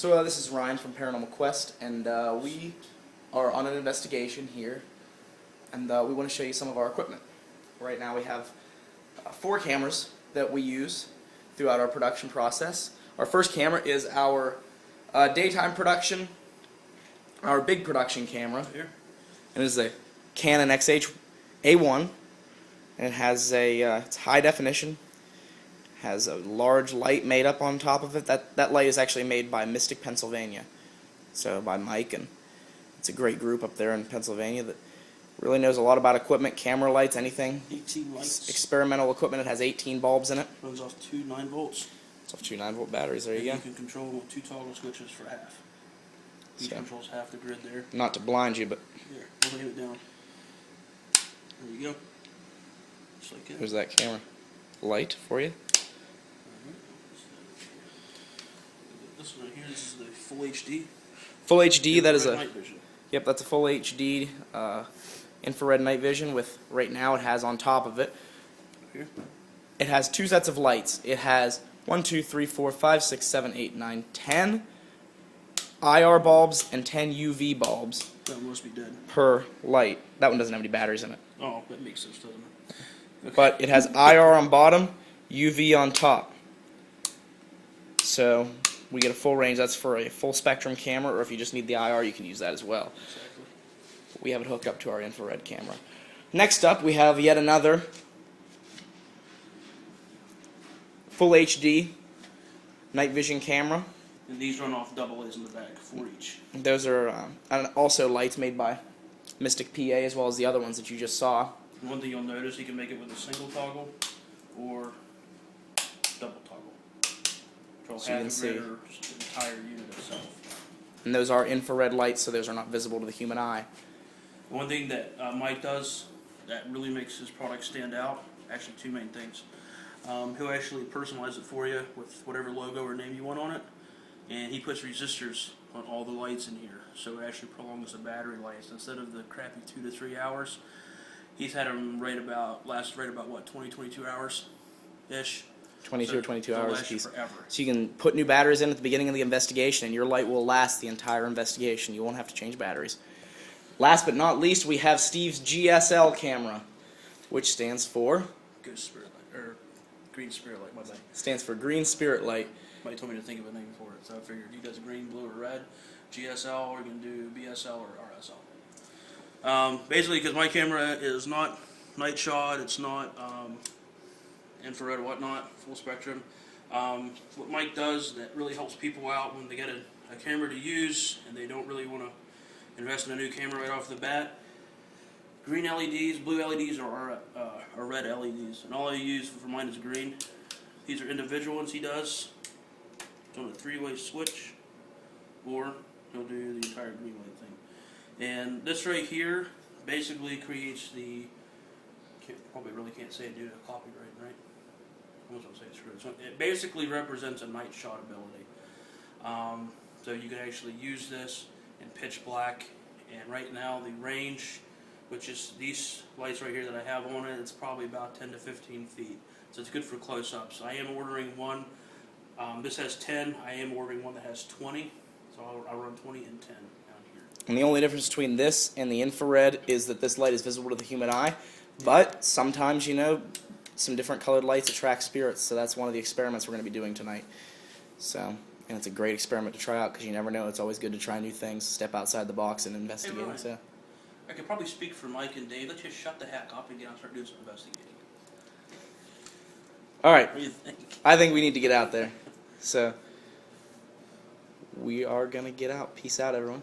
So this is Ryan from Paranormal Quest, and we are on an investigation here, and we want to show you some of our equipment. Right now we have 4 cameras that we use throughout our production process. Our first camera is our daytime production, our big production camera, Here. and it is a Canon XH A1, and it has it's high definition. Has a large light made up on top of it. That light is actually made by Mystic, Pennsylvania. So by Mike, and it's a great group up there in Pennsylvania that really knows a lot about equipment, camera lights, anything. 18 lights. Experimental equipment. It has 18 bulbs in it. Runs off 2 9-volts. It's off 2 9-volt batteries. There you go. You can control them with 2 toggle switches for half. Each controls half the grid there. Not to blind you, but here, we'll lay it down. There you go. Just like that. There's that camera light for you. This one right here, this is the full HD. Full HD. That is a night vision. Yep, that's a full HD infrared night vision. With right now, it has on top of it. Here. It has 2 sets of lights. It has 1, 2, 3, 4, 5, 6, 7, 8, 9, 10 IR bulbs and 10 UV bulbs. That must be dead. Per light. That one doesn't have any batteries in it. Oh, that makes sense, doesn't it? Okay. But it has IR on bottom, UV on top. So we get a full range. That's for a full spectrum camera, or if you just need the IR, you can use that as well. Exactly. We have it hooked up to our infrared camera. Next up, we have yet another full HD night vision camera. And these run off AA's in the back, 4 each. Those are also lights made by Mystic PA, as well as the other ones that you just saw. And one thing you'll notice, you can make it with a single toggle or double toggle. Control So you can half the see. grid or just the entire unit itself. And those are infrared lights, so those are not visible to the human eye. One thing that Mike does that really makes his product stand out, actually 2 main things. He'll actually personalize it for you with whatever logo or name you want on it. And he puts resistors on all the lights in here, so it actually prolongs the battery life. Instead of the crappy 2 to 3 hours, he's had them last what, 22 hours ish. 22 or 22 hours apiece. Forever. So you can put new batteries in at the beginning of the investigation, and your light will last the entire investigation. You won't have to change batteries. Last but not least, we have Steve's GSL camera, which stands for Good Spirit Light, or Green Spirit Light, my bad. Stands for Green Spirit Light. Somebody told me to think of a name for it, so I figured you guys green, blue, or red, GSL, or you can do BSL or RSL. Basically, because my camera is not night shot, it's not infrared or whatnot, full spectrum. What Mike does that really helps people out when they get a camera to use and they don't really want to invest in a new camera right off the bat. Green LEDs, blue LEDs, or red LEDs, and all I use for mine is green. These are individual ones he does. It's on a 3-way switch, or he'll do the entire green light thing. And this right here basically creates the, probably really can't say it due to copyright, right? I was going to say it's true. So it basically represents a night shot ability. So you can actually use this in pitch black, and right now the range, which is these lights right here that I have on it, it's probably about 10 to 15 feet. So it's good for close-ups. I am ordering one. This has 10. I am ordering one that has 20. So I'll run 20 and 10 down here. And the only difference between this and the infrared is that this light is visible to the human eye. But sometimes, some different colored lights attract spirits. So that's one of the experiments we're going to be doing tonight. So, and it's a great experiment to try out because you never know. It's always good to try new things, step outside the box, and investigate. Hey, Ryan, so. I could probably speak for Mike and Dave. Let's just shut the heck up and get out and start doing some investigating. All right. What do you think? I think we need to get out there. So we are going to get out. Peace out, everyone.